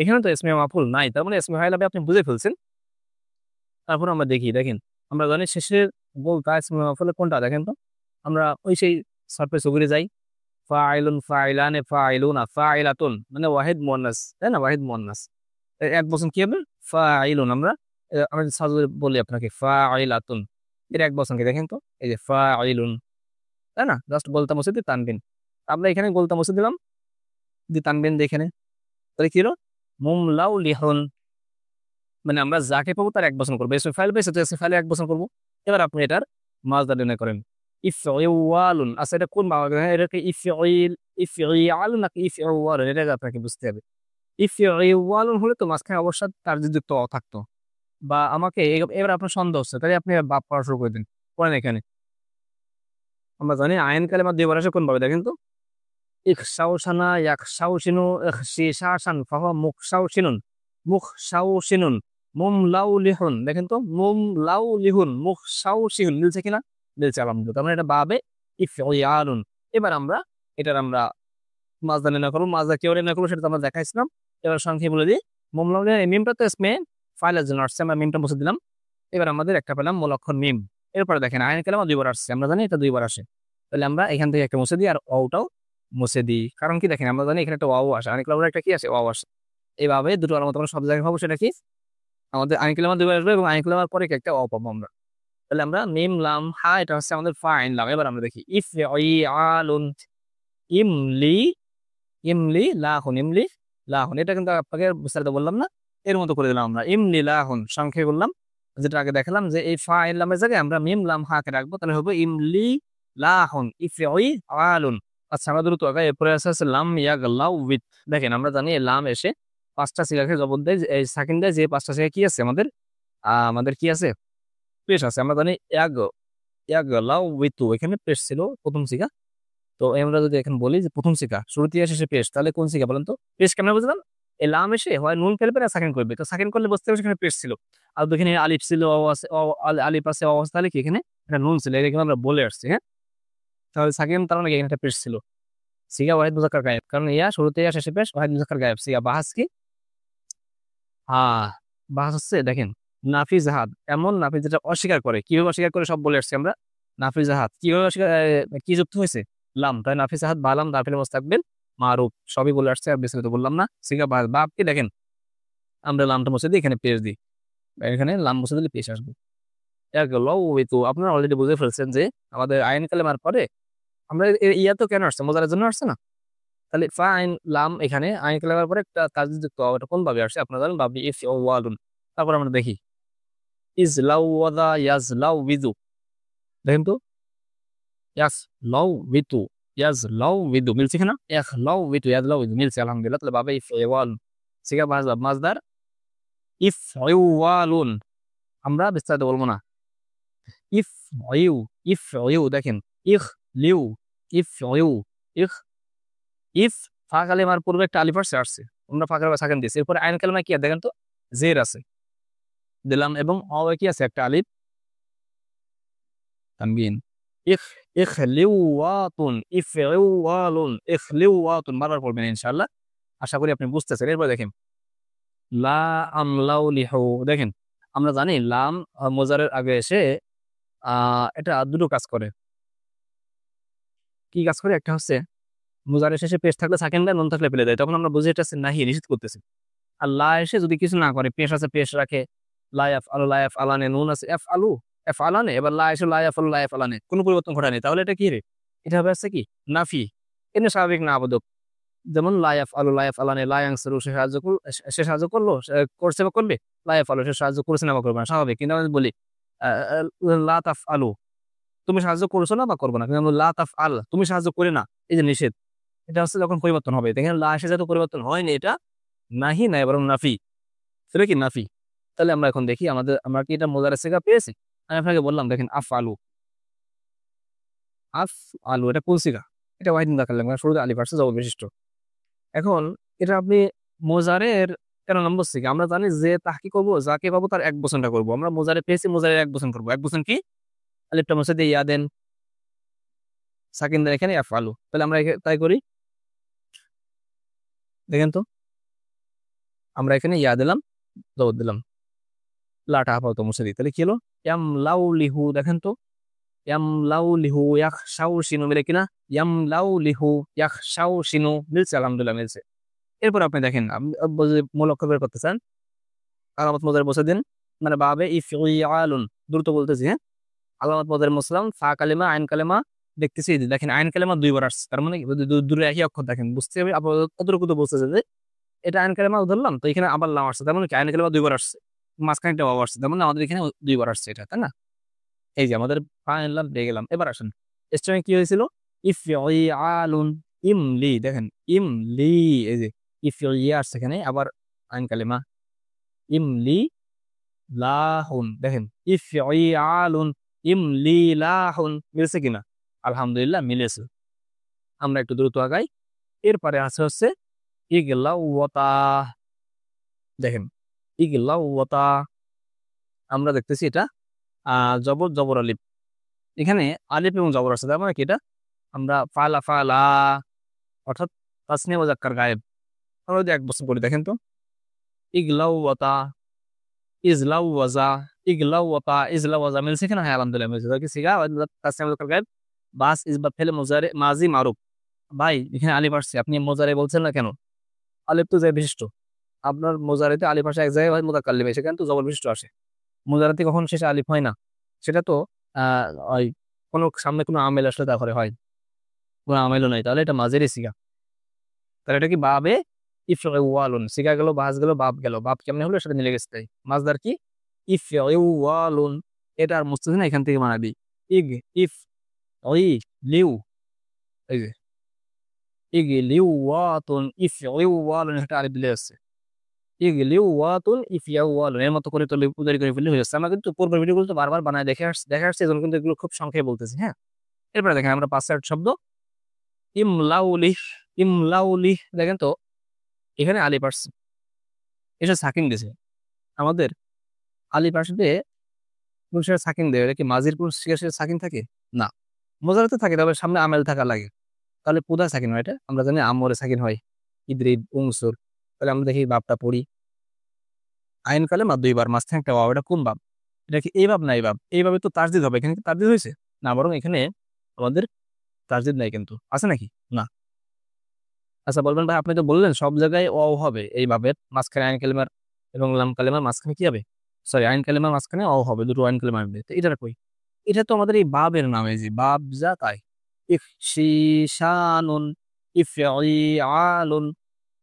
এখানে তো ইসমি মাফুল নাই, তার মানে ইসমি ফাইল হবে আপনি বুঝে ফেলছেন। তারপর আমরা দেখেন আমরা জানি শেষের বলতা ইসমি মাফুল কোনটা দেখেন তো। আমরা ওই সেই সারফেস ওগুলো যাই ফাইলুন ফাইলানে ফাইলুনা ফাইলাতুন মানে ওয়াহিদ মুয়ান্নাস, তাই না, ওয়াহিদ মুয়ান্নাস। এক বচন কি হবে ফাইলুন। আমরা সাজু বলি আপনাকে ফাইলাতুন, এর এক বচন কি দেখেন তো এই যে ফাইলুন, তাই না, জাস্ট গোলতা মুছে দিয়ে তানবিন। আমরা এখানে গোলতা মুছে দিলাম দিয়ে তানবিন দিয়ে এখানে, তাহলে কি হলো মুমলাউ লিহুন, মানে আমরা যাকে পাবো তার এক বচন করবো। এসে ফাইল পেয়েছে তো এসে ফাইলে এক বচন করবো। এবার আপনি এটার মাজদা নির্ণয় করেন ইফউয়ালুন। আচ্ছা এটা কোন বাবা, হ্যাঁ এটাকে ইফইয়ালুন নাকি ইফউয়ালুন, এটা আপনাকে বুঝতে হবে। ইফউয়ালুন হলে তো মাঝখানে অবশ্যই তার যদি ত থাকতো বা আমাকে এবার আপনার সন্দেহ হচ্ছে, তাহলে আপনি বাপ পড়া শুরু করে দিন। পড়েন এখানে আমরা জানি আইন কালেমা দুইবার আসে কোন ভাবে দেখেন তো। ইখশাউশানা ইয়াখশাউশিনু ইখশিশাশান ফাহুয়া মুখশাউশিনুন মুখশাউশিনুন মুমলাউলিহুন। দেখেন তো মুমলাউলিহুন মুখশাউশিহুন মিলছে কিনা? মিলছে আলহামদুলিল্লাহ। তার মানে এটা বাবে ইফইয়ালুন। এবার আমরা আমরা মাজদা নির্ণয় করবো। মাজদা কেউ নির্ণয় করবো সেটা তো আমরা দেখাইছিলাম। এবার সংখ্যায় বলে দিই মুমলাউলি মিমটা তো ইসমে ফাইলের জন্য আসছে, আমরা মিমটা মুছে দিলাম। এবার আমাদের একটা পেলাম মূল অক্ষর মিম। এরপরে দেখেন আইন কালেমা দুইবার আসছে, আমরা জানি এটা দুইবার আসে, তাহলে আমরা এখান থেকে একটা মুছে দিই আর ওটাও মুছে দিই। কারণ কি দেখেন আমরা জানি এখানে একটা ওয়াও আসে, আইন কালেমার একটা কি আসে ওয়াও আসে। এইভাবে দুটো আলামত আমরা সব জায়গায় পাবো, সেটা কি আমাদের আইন কালেমা দুইবার আসবে এবং আইন কালেমার পরে একটা ওয়াও পাবো আমরা। তাহলে আমরা মিম লাম হা এটা হচ্ছে আমাদের ফাইন লাম। এবার আমরা দেখি ইফইয়ালুন ইমলি ইমলি লাহুন ইমলি লাহুন, এটা কিন্তু আপনাকে বিস্তারিত বললাম না, এর মতো করে দিলাম আমরা ইমলি লাহুন। সংখ্যায় বললাম যেটা আগে দেখালাম যে এই ফাইল লামের জায়গায় আমরা মিম লাম হাকে রাখবো, তাহলে হবে ইমলি লাহুন ইফইয়ালুন। আচ্ছা আমরা দ্রুত আগে এরপরে আছে লাম ইয়াগলাউ উইথ। দেখেন আমরা জানি এই লাম এসে পাঁচটা সিগাকে জবর দেয়, এই সাকিন দেয়, যে পাঁচটা সিগা কি আছে আমাদের আমাদের কি আছে পেশ আছে। আমরা জানি ইয়াগলাউ উইথ, এখানে পেশ ছিল প্রথম সিগা। তো আমরা যদি এখন বলি যে প্রথম সিগা শুরুতে আসে সে পেশ, তাহলে কোন সিগা বলেন তো? পেশ কেমন বুঝলাম? এই লাম এসে হয় নুন ফেলবে না সাকিন করবে, তো সাকিন করলে বুঝতে হবে সেখানে পেশ ছিল। আর এখানে আলিফ ছিল আলিফ আছে অবস্থা, তাহলে কি এখানে এটা নুন ছিল, এটা কিন্তু আমরা বলে আসছি। হ্যাঁ তাহলে সাকিন তার মানে এখানে একটা পেশ ছিল। সিগা ওয়াহিদ মুজাক্কার গায়েব, কারণ ইয়া শুরুতে আসে সে পেশ, ওয়াহিদ মুজাক্কার গায়েব। সিগা বাহাস কি? হ্যাঁ বাহাস হচ্ছে দেখেন নাফি জাহাদ, এমন নাফি যেটা অস্বীকার করে। কিভাবে অস্বীকার করে সব বলে আসছি আমরা। নাফি জাহাদ কিভাবে অস্বীকার কি যুক্ত হয়েছে লাম, তাই নাফি জাহাদ বালাম দাফিল মুস্তাকবিল মারুফ সবই বলে আসছে, আর বিস্তারিত বললাম না। সিগা বাহাস বাপ কি দেখেন আমরা লামটা মুছে দিই, এখানে পেশ দিই, এখানে লাম মুছে দিলে পেশ আসবে। তো আপনারা অলরেডি বুঝে ফেলছেন যে আমাদের আইন কালেমার পরে আমরা ইয়া তো কেন আসছে মোজারের জন্য আসছে না। তাহলে ফাইন লাম এখানে আইন কালেমার পরে একটা তাজদীদ যুক্ত হবে, এটা কোন ভাবে আসছে আপনারা জানেন, বাবি ইফ ওয়ালুন। তারপর আমরা দেখি ইজ লাউ ওয়াদা ইয়াজ লাউ উইদু। দেখেন তো ইয়াস লাউ উইতু ইয়াজ লাউ উইদু মিলছে কিনা? এক লাউ উইতু ইয়াজ লাউ উইদু মিলছে আলহামদুলিল্লাহ। তাহলে বাবা ইফ ওয়ালুন সিগা মাজদার ইফ ওয়ালুন। আমরা বিস্তারিত বলবো না। ইফ ইউ ইফ ইউ দেখেন ইখ লিউ ইফ ইউ ইখ ইফ ফা কালেমার পূর্বে একটা আলিফ আসছে, আমরা ফা কালেমা সাকেন দিয়েছি। এরপরে আইন কালেমা কি দেখেন তো জের আছে দিলাম এবং কি আছে একটা আলিফ তানবিন। ইখ ইখলিওয়াতুন ইফউয়ালুন ইখলিওয়াতুন বারবার পড়বেন ইনশাআল্লাহ, আশা করি আপনি বুঝতেছেন। এরপর দেখেন লা আমলাউ লিহু। দেখেন আমরা জানি লাম মোজারের আগে এসে এটা দুটো কাজ করে। কি কাজ করে? একটা হচ্ছে মুজারের শেষে পেশ থাকলে সাকিন দেয়, নুন থাকলে ফেলে দেয়, তখন আমরা বুঝি এটা নাহি নিষেধ করতেছি। আর লা এসে যদি কিছু না করে, পেশ আছে পেশ রাখে, লাইফ আলু লাইফ আলানে, নুন আছে এফ আলু এফ আলানে, এবার লা এসে লাইফ আলু লাইফ আলানে, কোনো পরিবর্তন ঘটায়নি, তাহলে এটা কি রে? এটা হবে আছে কি নাফি, এমনি স্বাভাবিক না আবদক। যেমন লাইফ আলু লাইফ আলানে লায়াংসরু সে সাহায্য সে সাহায্য করলো করছে বা করবে, লাইফ আলু সে সাহায্য করছে না বা করবে না, স্বাভাবিক। কিন্তু আমি বলি লা তাফ আলু তুমি সাহায্য করছো না বা করবো না, কিন্তু লা তাফ আল তুমি সাহায্য করে না, এই যে নিষেধ, এটা হচ্ছে যখন পরিবর্তন হবে। দেখেন লা এসে যাতে পরিবর্তন হয়নি, এটা নাহি নাই বরং নাফি, সেটা কি নাফি। তাহলে আমরা এখন দেখি আমরা কি এটা মোজারের সিগা পেয়েছি? আমি আপনাকে বললাম দেখেন আফআলু আফ আলু, এটা কোন সিগা? এটা ওয়াহিদ মুজাক্কার মানে শুরুতে আলিফ আসছে জবর বিশিষ্ট। এখন এটা আপনি মোজারের 13 নম্বর সিগা। আমরা জানি যে তাহকি করবো, যাকে পাবো তার এক বচনটা করবো। আমরা মোজারে পেয়েছি, মোজারের এক বচন করবো। এক বচন কি? আলিফটা মুছে দিয়ে ইয়া দেন, সাকিন দেন এখানে আফ আলু। তাহলে আমরা তাই করি, দেখেন তো, আমরা এখানে ইয়া দিলাম, জবর দিলাম, লাটা আপাতত মুছে দিই। তাহলে কি হলো? ইয়াম লাউ লিহু, দেখেন তো, ইয়াম লাউ লিহু ইয়াখ শাউ শিনু মিলে কিনা? ইয়াম লাউ লিহু ইয়াখ শাউ শিনু মিলছে, আলহামদুলিল্লাহ মিলছে। এরপর আপনি দেখেন, মূল অক্ষর বের করতে চান, আলামত মজার বসে দিন, মানে বাবে ইফআলুন, দ্রুত বলতেছি, হ্যাঁ। আলামত মজার মুসলাম, ফা কালেমা আইন কালেমা দেখতেছি, দেখেন আইন কালেমা দুইবার আসছে, তার মানে দূরে একই অক্ষর, দেখেন বুঝতে হবে। কতটুকু তো বলতেছে যে এটা আইন কালেমা ধরলাম, তো এখানে আবার লাম আসছে, তার মানে কি আইন কালেমা দুইবার আসছে, মাঝখানে একটা ওয়াও আসছে, তার মানে আমাদের এখানে দুইবার আসছে এটা, তাই না? এই যে আমাদের পা আনলাম, পেয়ে গেলাম। এবার আসেন, স্টার্টিং কি হয়েছিল? ইফআলুন, ইমলি, দেখেন ইমলি, এই যে ইফইয়া আসছে এখানে, আবার আইন কালেমা ইমলি লাহুন, দেখেন ইফআলুন ইমলি লাহুন, মিলছে কিনা? আলহামদুলিল্লাহ মিলেছে। আমরা একটু দ্রুত আগাই। এরপরে আছে হচ্ছে ইগলাওয়াতা, দেখেন ইগলাওয়াতা, আমরা দেখতেছি এটা জবর জবর আলিফ, এখানে আলিফ এবং জবর আছে, তার মানে কি এটা আমরা ফালা ফালা, অর্থাৎ তাসনিয়া মুজাক্কার গায়েব। আমরা যদি এক বছর পড়ি, দেখেন তো, ইগলাওয়াতা ইজলাওয়াজা, ইগলাওয়াতা ইজলাওয়াজা, মিলছে কিনা? হ্যাঁ আলহামদুলিল্লাহ মিলছে। তাহলে কি সিগা তাসনিয়া মুজাক্কার গায়েব, বাস ইসবা ফেলে মুজারে মাজি মারুফ। ভাই এখানে আলিফ আসছে, আপনি মোজারে বলছেন না কেন? আলিফ তো যায় বিশিষ্ট, আপনার মোজারেতে আলিফ আসে এক জায়গায়, হয় মুতাকাল্লিম, সেখানে তো জবর বিশিষ্ট আসে। মোজারাতে কখন শেষে আলিফ হয় না? সেটা তো আহ ওই কোনো সামনে কোনো আমেল আসলে তারপরে হয়, কোনো আমেলও নাই, তাহলে এটা মাঝেরই সিগা। তাহলে এটা কি বাবে ইফওয়ালুন, সিগা গেল, বাস গেল, বাপ গেল, বাপ কেমনে হলো সেটা মিলে গেছে। তাই মাজদার কি? ইফওয়ালুন, এটা আর মুস্তাফিজ না, এখান থেকে বানাবি ইগ, ইফ ওই লিউ, এই যে ইগ লিউ ওয়াতুন ইফওয়ালুন, এটা আলিফ দিলে আছে, ইগ লিউ ওয়াতুন ইফওয়ালুন, এর মতো করে তো উদারি করে ফেললে হয়ে যাচ্ছে। আমরা কিন্তু পূর্বের ভিডিওগুলো তো বারবার বানায় দেখে আসছে, এজন্য কিন্তু এগুলো খুব সংক্ষেপে বলতেছি, হ্যাঁ। এরপরে দেখেন আমরা 5 শব্দ, ইমলাউলি, ইমলাউলি, দেখেন তো এখানে আলিফ আসছে, এটা সাকিন দিছে আমাদের। আলিফ আসবে কোন শেষে সাকিন দেয়, এটা কি মাঝির কোন শেষে সাকিন থাকে? না, মোজারাতে থাকে, তবে সামনে আমেল থাকা লাগে, তাহলে কোথায় সাকিন হয়? এটা আমরা জানি আমরে সাকিন হয়, ইদ্রিব উংসুর। তাহলে আমরা দেখি বাপটা পড়ি, আইন কালেমা দুইবার, মাঝখানে একটা ওয়াও, এটা কোন বাব? এটা কি এই বাব না এই বাব? এইভাবে তো তাসদিদ হবে, এখানে কি তাসদিদ হয়েছে? না, বরং এখানে আমাদের তাসদিদ নাই, কিন্তু আছে নাকি? না। আচ্ছা বলবেন ভাই আপনি তো বললেন সব জায়গায় ওয়াও হবে, এই বাবের মাঝখানে আইন কালেমার এবং লাম কালেমার মাঝখানে কি হবে? সরি, আইন কালেমার মাঝখানে ওয়াও হবে, দুটো আইন কালেমা হবে, তো এটা কই? এটা তো আমাদের এই বাবের নাম, এই যে বাব যা তাই, ইফশিশানুন ইফআলুন,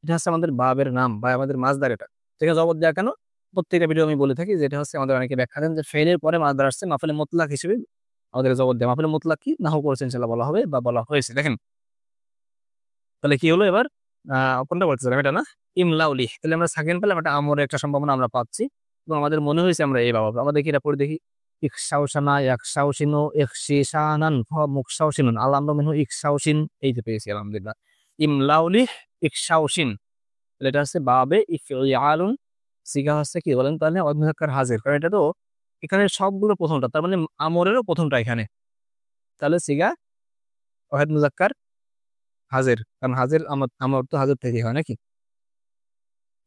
এটা হচ্ছে আমাদের বাবের নাম বা আমাদের মাছদার। এটা ঠিক আছে, জবর দেওয়া কেন? প্রত্যেকটা ভিডিও আমি বলে থাকি যে এটা হচ্ছে, আমাদের অনেকে ব্যাখ্যা দেন যে ফেলের পরে মাছদার আসছে, মাফেলে মুতলাক হিসেবে আমাদের জবর দেয়। মাফেলে মুতলাক কি নাহু করেছেন ইনশাআল্লাহ বলা হবে বা বলা হয়েছে, দেখেন। তাহলে কি হলো এবার? কোনটা বলতেছিলাম, এটা না? ইমলাউলি, তাহলে আমরা সাকিন পেলাম, একটা আমরের একটা সম্ভাবনা আমরা পাচ্ছি, এবং আমাদের মনে হয়েছে আমরা এই বাবা। আমরা দেখি এটা পড়ে দেখি, ইকসাউসানা ইয়াকসাউসিনু ইকশিশানান মুকসাউসিনুন আল্লাহ আমরা মেনু ইকসাউসিন, এই যে পেয়েছি আলহামদুলিল্লাহ। ইমলাউলি ইকসাউসিন, তাহলে এটা হচ্ছে বাবে ইফআলুন, সিগা হচ্ছে কি বলেন তাহলে? অমুজাক্কার হাজির, কারণ এটা তো এখানে সবগুলো প্রথমটা, তার মানে আমরেরও প্রথমটা এখানে, তাহলে সিগা ওয়াহিদ মুজাক্কার হাজির, কারণ হাজির আমার তো হাজির থেকে হয় নাকি,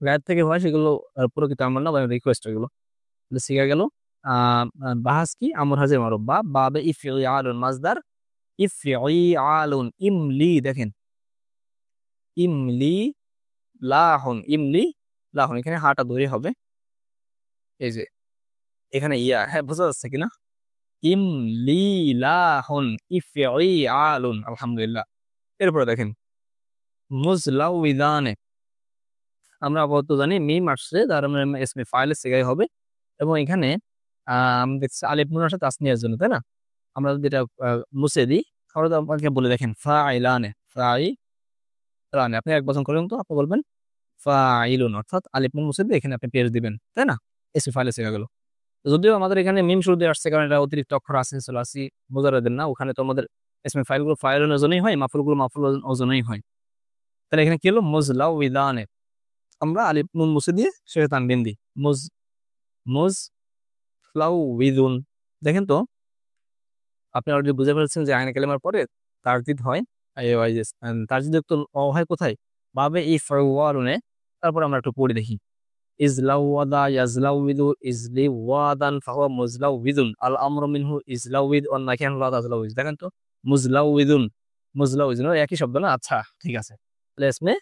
গায়ের থেকে হয় সেগুলো প্রকৃত আমল না, রিকোয়েস্ট এগুলো। তাহলে শিখা গেল বাহাস কি আমর হাজির মারুফ, বা বাবে ইফআলুন মাজদার ইফআলুন, ইমলি, দেখেন ইমলি লাহুন, ইমলি লাহুন, এখানে হাটা ধরে হবে, এই যে এখানে ইয়া, হ্যাঁ বোঝা যাচ্ছে কিনা? ইমলি লাহুন ইফআলুন, আলহামদুলিল্লাহ। এরপরে দেখেন মুজলাউইদানে, আমরা আপাতত জানি মিম আসছে, তার মানে ইসমে ফাইলের সিগাই হবে, এবং এখানে আমরা দেখছি আলিফ নুন আসে তাসনিয়ার জন্য, তাই না? আমরা যদি এটা মুছে দিই, তাহলে তো আপনাকে বলে দেখেন ফাইলানে, ফাইলানে, আপনি এক বছর করেন তো আপনি বলবেন ফাইলুন, অর্থাৎ আলিফ নুন মুছে দিয়ে এখানে আপনি পেজ দিবেন, তাই না? ইসমে ফাইলে শিখা গেল। যদিও আমাদের এখানে মিম শুরু দিয়ে আসছে, কারণ এটা অতিরিক্ত অক্ষর আছে, চলে আসি মোজারাদের না, ওখানে তো আমাদের ইসমে ফাইলগুলো ফাইলের ওজনেই হয়, মাফুলগুলো মাফুল ওজনেই হয়। তাহলে এখানে কি হলো? মুজলাউইদানে, আমরা আলিফ নুন মুছে দিয়ে শেষে তানবিন দিই। মুজলাউইদুন। দেখেন তো, আপনি অলরেডি বুঝে ফেলছেন যে আইন কালেমার পরে তারদিদ হয়। তারদিদ তো হয় কোথায়? বাবে ইফওয়ালুনে। তারপর আমরা একটু পড়ে দেখি। ইজলাওয়াদা ইয়াজলাউইদু ইজলিওয়াদান ফাহুয়া মুজলাউইদুন আল আমরু মিনহু ইজলাউইদ ওয়ান নাকিয়ান লা তাজলাউইদ। দেখেন তো, মুজলাউইদুন মুজলাউইদুন একই শব্দ না? আচ্ছা ঠিক আছে। তাহলে ইসমে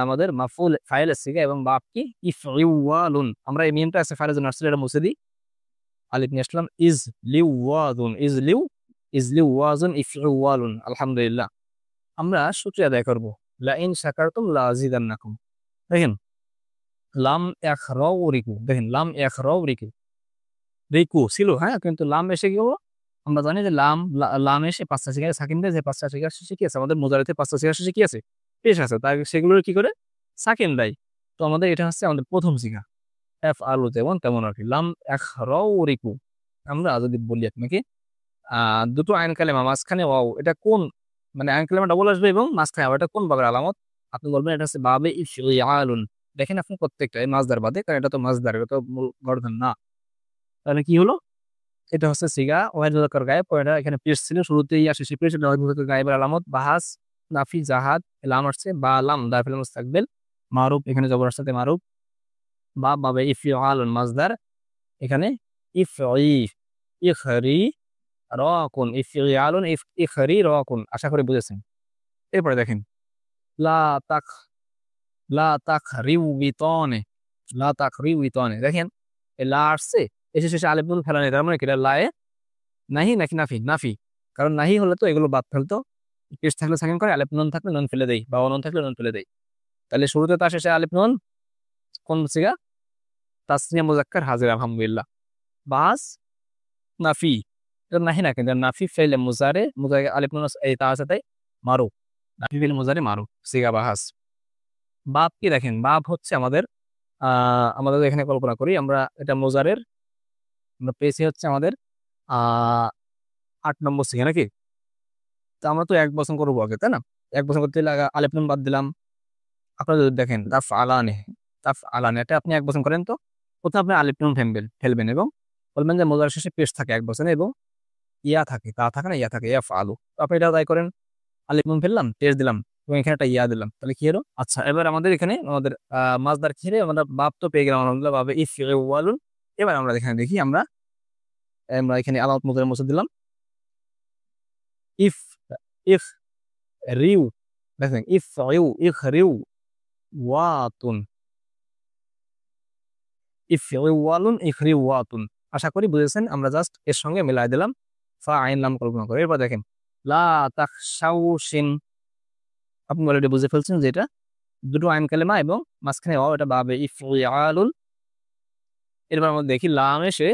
আমাদের মাফউল ফাইলের সিগা এবং বাপ কি ইফইওয়ালুন। আমরা এই মিমটা আছে ফাইলের জন্য আসলে এটা মুছে দিই, আলিফ নিয়ে আসলাম। ইজলিওয়াদুন ইজলিওয়াজুন ইফইওয়ালুন। আলহামদুলিল্লাহ। আমরা শুকরিয়া আদায় করব। লা ইন শাকারতুম লা আযীদান্নাকুম। দেখেন লাম ইয়াখরাউ রিকু, দেখেন লাম ইয়াখরাউ রিকু, রিকু ছিল হ্যাঁ, কিন্তু লাম এসে কি হলো? আমরা জানি যে লাম এসে পাঁচটা সিগারে সাকিন দেয়, যে পাঁচটা সিগার শেষে কি আছে আমাদের মুজারিতে? পাঁচটা সিগার শেষে কি আছে? পেশ আছে, তাই সেগুলোর কি করে সাকিন দেয়। তো আমাদের এটা হচ্ছে আমাদের প্রথম সিগা, এফ আলু যেমন তেমন আর কি। লাম ইয়াখরাউ রিকু। আমরা যদি বলি আপনাকে দুটো আইন কালেমা মাঝখানে ওয়াও, এটা কোন মানে আইন কালেমা ডাবল আসবে এবং মাঝখানে আবার এটা কোন বাবের আলামত? আপনি বলবেন এটা হচ্ছে বাবে ইফইআলুন। দেখেন আপনি প্রত্যেকটা এই মাজদার বাদে, কারণ এটা তো মাজদার, এটা তো মূল গর্ধন না। তাহলে কি হলো? এটা হচ্ছে সিগা ওয়াহিদ মুযাক্কার গায়েব। এটা এখানে পেশ ছিল, শুরুতেই আসে সে পেশ, এটা ওয়াহিদ মুযাক্কার গায়েবের আলামত। বাহাস নাফি জাহাদ লাম আসছে, বা লাম দাফিল মুস্তাকবিল। মারুফ এখানে জবর আসছে মারুফ। বা বাবে ইফইআলুন মাজদার, এখানে ইফই ইখরি রাকুন, ইফইআলুন ইখরি রাকুন। আশা করি বুঝেছেন। এরপরে দেখেন লা তাক লা তাখরিউবিতানে, লা তাখরিউবিতানে। দেখেন এই লা আসছে, এসে শেষে আলিফ নুন ফেলা নেই, তার মানে কি এটা লায়ে নাহি নাকি নাফি? নাফি। কারণ নাহি হলে তো এগুলো বাদ ফেলতো, পেশ থাকলে সাকিন করে, আলিফ নুন থাকলে নুন ফেলে দেই, বা অনন থাকলে নুন ফেলে দেই। তাহলে শুরুতে তার শেষে আলিফ নুন, কোন সিগা? তাসনিয়া মুযাক্কার হাজির। আলহামদুলিল্লাহ। বাস নাফি, এটা নাহি না, কিন্তু নাফি ফেলে মুজারে, মুজারে আলিফ নুন এই তা আছে তাই মারু, নাফি ফেলে মুজারে মারু সিগা বাহাস। বাপ কি দেখেন, বাপ হচ্ছে আমাদের আমাদের এখানে কল্পনা করি আমরা, এটা মোজারের আমরা পেয়েছি হচ্ছে আমাদের 8 নম্বর সিগা নাকি? তো আমরা তো এক বছর করবো আগে, তাই না? এক বছর করতে আলিফ নুন বাদ দিলাম। আপনারা যদি দেখেন তাফ আলানে এটা আপনি এক বছর করেন, তো প্রথমে আপনি আলিফ নুন ফেলবেন এবং বলবেন যে মোজার শেষে পেশ থাকে এক বছরে, এবং ইয়া থাকে, তা থাকে না, ইয়া থাকে, ইয়া ফালু। তো আপনি এটা তাই করেন, আলিফ নুন ফেললাম, পেশ দিলাম এবং এখানে একটা ইয়া দিলাম, তাহলে কি হলো? আচ্ছা, এবার আমাদের এখানে আমাদের মাজদার খেয়ে আমরা বাপ তো পেয়ে গেলাম আলহামদুলিল্লাহ, বাবে ইফইআলুন। এবার আমরা এখানে দেখি, আমরা আমরা এখানে আলামত মুজারে মুছে দিলাম। ইফ ইফ রিউ, দেখেন ইফ রিউ ওয়াতুন, ইফওয়ালুন ইখরিওয়াতুন। আশা করি বুঝেছেন। আমরা জাস্ট এর সঙ্গে মিলাই দিলাম, ফা আইন নাম কল্পনা করে। এরপর দেখেন লা তাখশাউশিন, আপনি অলরেডি বুঝে ফেলছেন যে এটা দুটো আইন কালেমা এবং মাঝখানে ওয়াও, এটা বাবে ইফইআলুন। এরপর আমরা দেখি লাম এসে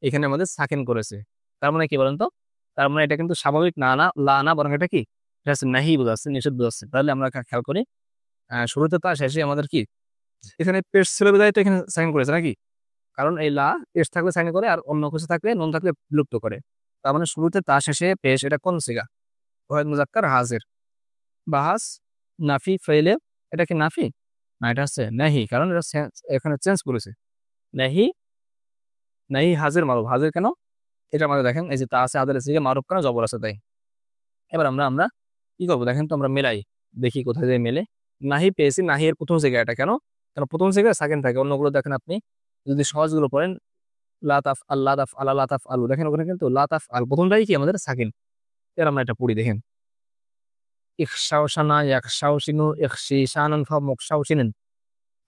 এখানে আমাদের সাকিন করেছে, তার মানে কি বলেন তো? তার মানে এটা কিন্তু স্বাভাবিক না, না লা না, বরং এটা কি? এটা হচ্ছে নাহি বোঝাচ্ছে, নিষেধ বোঝাচ্ছে। তাহলে আমরা খেয়াল করি শুরুতে তা, শেষে আমাদের কি এখানে পেশ ছিল বিদায়, তো এখানে সাইন করেছে নাকি? কারণ এই লা পেশ থাকলে সাইন করে, আর অন্য কিছু থাকলে নুন থাকলে বিলুপ্ত করে। তার মানে শুরুতে তা, শেষে পেশ, এটা কোন সিগা? ওয়াহিদ মুযাক্কার হাজির। বাহাস নাফি ফেলে, এটা কি নাফি? না, এটা হচ্ছে নাহি, কারণ এটা এখানে চেঞ্জ করেছে। নাহি নাহি হাজির মারুফ। হাজির কেন? এটা আমাদের দেখেন এই যে তা আছে আদের সিগা, মারুফ কেন? জবর আছে তাই। এবার আমরা কি করবো দেখেন তো, আমরা মেলাই দেখি কোথায় যায় মেলে। নাহি পেয়েছি, নাহি এর প্রথম জায়গা, এটা কেন? কারণ প্রথম জায়গায় সাকিন থাকে, অন্যগুলো দেখেন আপনি যদি সহজগুলো পড়েন, লাতাফ আল্লাহ তাফ আল্লাহ লাতাফ আলু, দেখেন ওখানে কিন্তু লাতাফ আল প্রথমটাই কি আমাদের সাকিন। এর আমরা এটা পড়ি দেখেন, ইখশাওশানা ইয়াখশাওশিনু ইখশিশানান ফা মুকশাওশিনান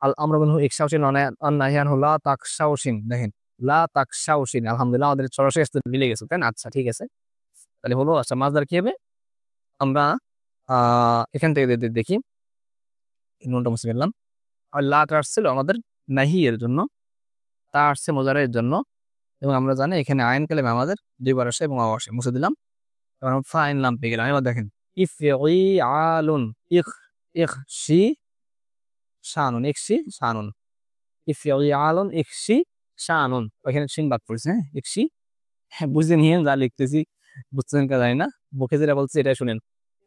আল আমরু মিনহু ইখশাওশিন আন নাহিয়ান হু লা তাকশাওশিন। দেখেন লা তাকশাওশিন। আলহামদুলিল্লাহ, আমাদের সরাসরি আসতে মিলে গেছে, তাই না? আচ্ছা ঠিক আছে, তাহলে হলো। আচ্ছা, মাজদার কি হবে? আমরা এখান থেকে দেখি, নুনটা মুছে ফেললাম। আর লাটা আসছিল আমাদের নাহি এর জন্য, তা আসছে মোজারের জন্য, এবং আমরা জানি এখানে আইন কালেমা আমাদের দুইবার আসে এবং আসে, মুছে দিলাম। এবার আমরা ফা আইন লাম পেয়ে গেলাম। এবার দেখেন ইফইআলুন ইখশি শানুন, ইখশি শানুন, ইফইআলুন ইখশি শানুন। ওইখানে সিন বাদ পড়ছে, হ্যাঁ ইখশি, হ্যাঁ বুঝে নিয়ে যা লিখতেছি বুঝছেন কা জানি না, মুখে যেটা বলছি এটা শুনেন।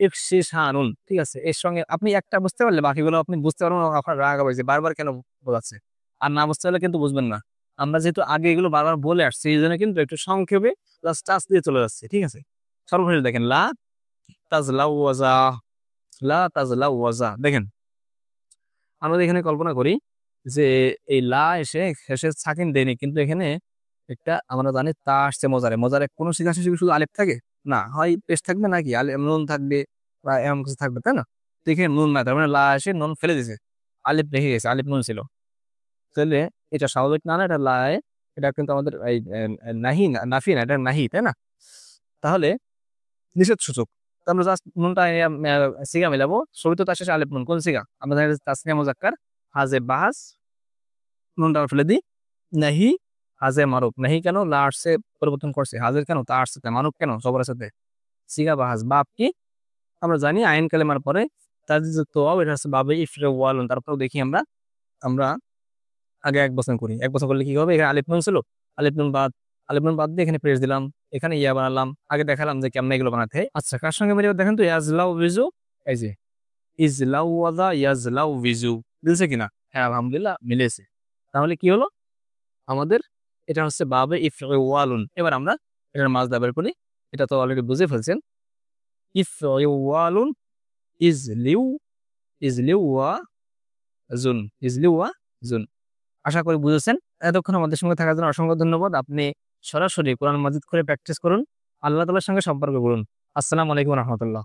ইফসিসানুন, ঠিক আছে, এর সঙ্গে আপনি একটা বুঝতে পারলে বাকিগুলো আপনি বুঝতে পারবেন না, আপনার রাগ হবে যে বারবার কেন বোঝাচ্ছে। আর না বুঝতে পারলে কিন্তু বুঝবেন না। আমরা যেহেতু আগে এগুলো বারবার বলে আসছি, এই জন্য কিন্তু একটু সংক্ষেপে জাস্ট টাচ দিয়ে চলে যাচ্ছে, ঠিক আছে। সর্বশেষ দেখেন লা তাজলাওয়াজা, লা তাজলাওয়াজা, দেখেন আমরা এখানে কল্পনা করি যে এই লা এসে শেষে সাকিন দেয়নি, কিন্তু এখানে একটা আমরা জানি তা আসছে মজারে, মজারে কোনো সিগা শেষে শুধু আলিফ থাকে না, হয় পেশ থাকবে নাকি নুন থাকবে বা এমন কিছু থাকবে, তাই না? তো এখানে নুন না, তার মানে লা এসে নুন ফেলে দিছে, আলিফ রেখে গেছে, আলিফ নুন ছিল। তাহলে এটা স্বাভাবিক না, না এটা লাই, এটা কিন্তু আমাদের এই নাহি না, নাফি না, এটা নাহি, তাই না? তাহলে নিষেধ সূচক। তো আমরা জাস্ট নুনটা সিগা মিলাবো, সবই তো তার শেষে আলিফ নুন, কোন সিগা? আমরা জানি তাসনিয়া মুজাক্কার, হাজে বাহাস, নুনটা ফেলে দিই, নাহি হাজে মারুফ, নাহি কেন লা আসছে পরিবর্তন করছে, হাজের কেন তা আসছে, মারুফ কেন সবার সাথে, সিগা বাহাস। বাপ কি আমরা জানি আইন কালেমার পরে তার যে তো এটা হচ্ছে বাবে ইফরে ওয়ালুন। তারপরেও দেখি আমরা আমরা আগে এক বছর করি, এক বছর করলে কি হবে, এখানে আলিফ নুন ছিল, আলিফ নুন বাদ, আলিফ নুন বাদ দিয়ে এখানে প্রেস দিলাম, এখানে ইয়া বানালাম, আগে দেখালাম যে কেমন এগুলো বানাতে হয়। আচ্ছা কার সঙ্গে মিলে দেখেন তো, ইয়াজলাউ বিজু, এই যে ইজলাউ ওয়াদা ইয়াজলাউ বিজু, মিলছে কিনা? হ্যাঁ আলহামদুলিল্লাহ মিলেছে। তাহলে কি হলো আমাদের, এটা হচ্ছে বাবে ইফরে ওয়ালুন। এবার আমরা এটার মাজদা বের করি, এটা তো অলরেডি বুঝে ফেলছেন, ইফরে ওয়ালুন ইজলিউ, ইজলিউ ওয়া জুন, ইজলিউ ওয়া জুন। আশা করি বুঝেছেন। এতক্ষণ আমাদের সঙ্গে থাকার জন্য অসংখ্য ধন্যবাদ। আপনি সরাসরি কোরআন মাজিদ করে প্র্যাকটিস করুন, আল্লাহ তাআলার সঙ্গে সম্পর্ক করুন। আসসালামু আলাইকুম রহমতুল্লাহ।